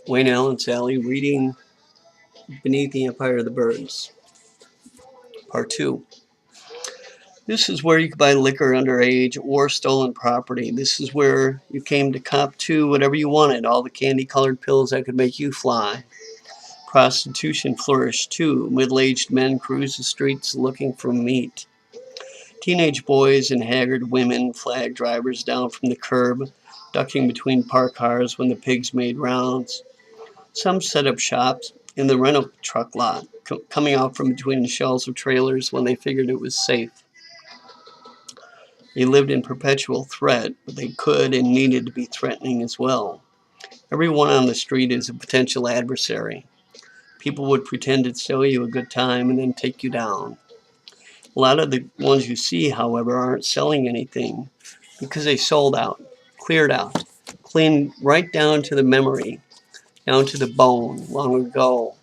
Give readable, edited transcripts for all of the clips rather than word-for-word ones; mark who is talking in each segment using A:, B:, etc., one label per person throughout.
A: Wayne Allen Sally reading Beneath the Empire of the Birds, Part 2. This is where you could buy liquor underage or stolen property. This is where you came to cop to whatever you wanted, all the candy-colored pills that could make you fly. Prostitution flourished too. Middle-aged men cruised the streets looking for meat. Teenage boys and haggard women flagged drivers down from the curb, ducking between parked cars when the pigs made rounds. Some set up shops in the rental truck lot, coming out from between the shells of trailers when they figured it was safe. They lived in perpetual threat, but they could and needed to be threatening as well. Everyone on the street is a potential adversary. People would pretend to sell you a good time and then take you down. A lot of the ones you see, however, aren't selling anything because they sold out, cleared out, cleaned right down to the memory, down to the bone long ago.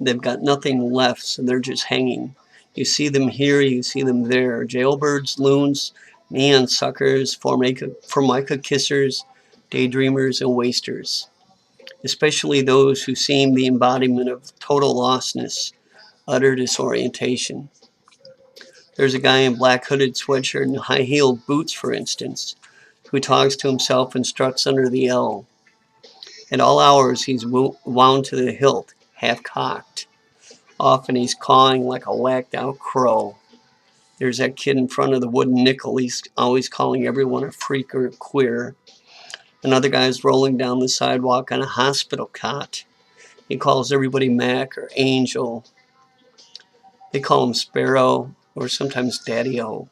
A: They've got nothing left, so they're just hanging. You see them here, you see them there. Jailbirds, loons, neon suckers, formica kissers, daydreamers, and wasters. Especially those who seem the embodiment of total lostness, utter disorientation. There's a guy in black hooded sweatshirt and high-heeled boots, for instance, who talks to himself and struts under the L. At all hours, he's wound to the hilt, half-cocked. Often he's cawing like a whacked-out crow. There's that kid in front of the wooden nickel. He's always calling everyone a freak or a queer. Another guy's rolling down the sidewalk on a hospital cot. He calls everybody Mac or Angel. They call him Sparrow or sometimes Daddy-O.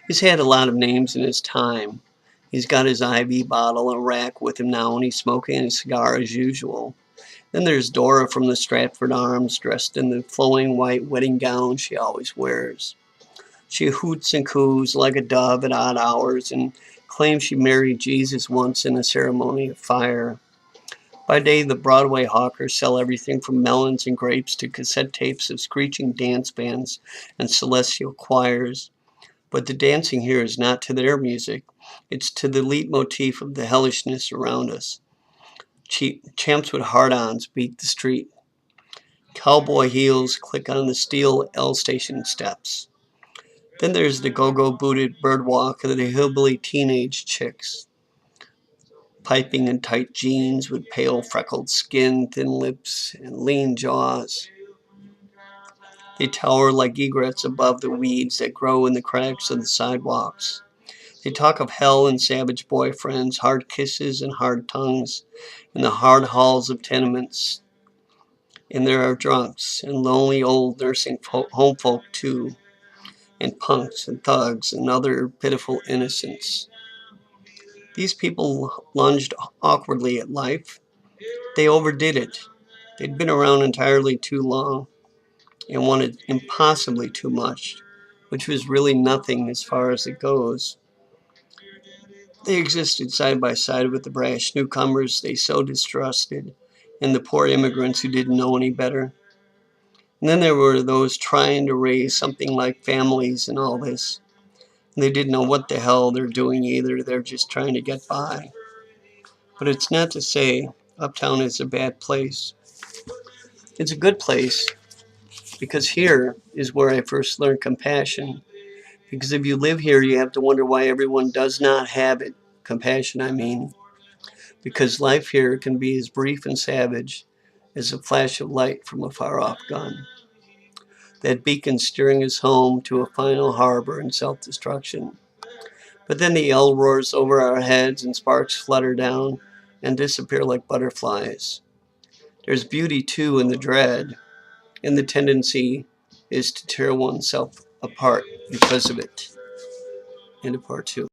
A: He's had a lot of names in his time. He's got his IV bottle and rack with him now, and he's smoking a cigar as usual. Then there's Dora from the Stratford Arms, dressed in the flowing white wedding gown she always wears. She hoots and coos like a dove at odd hours and claims she married Jesus once in a ceremony of fire. By day, the Broadway hawkers sell everything from melons and grapes to cassette tapes of screeching dance bands and celestial choirs. But the dancing here is not to their music. It's to the leitmotif of the hellishness around us. Champs with hard-ons beat the street. Cowboy heels click on the steel L station steps. Then there's the go-go booted birdwalk of the hillbilly teenage chicks, piping in tight jeans with pale freckled skin, thin lips, and lean jaws. They tower like egrets above the weeds that grow in the cracks of the sidewalks. They talk of hell and savage boyfriends, hard kisses and hard tongues, in the hard halls of tenements. And there are drunks and lonely old nursing home folk too, and punks and thugs and other pitiful innocents. These people lunged awkwardly at life. They overdid it. They'd been around entirely too long and wanted impossibly too much, which was really nothing as far as it goes. They existed side by side with the brash newcomers they so distrusted and the poor immigrants who didn't know any better. And then there were those trying to raise something like families and all this. And they didn't know what the hell they're doing either. They're just trying to get by. But it's not to say Uptown is a bad place. It's a good place because here is where I first learned compassion. Because if you live here, you have to wonder why everyone does not have it. Compassion, I mean. Because life here can be as brief and savage as a flash of light from a far-off gun. That beacon steering us home to a final harbor in self-destruction. But then the L roars over our heads and sparks flutter down and disappear like butterflies. There's beauty, too, in the dread, and the tendency is to tear oneself apart because of it. End of part 2.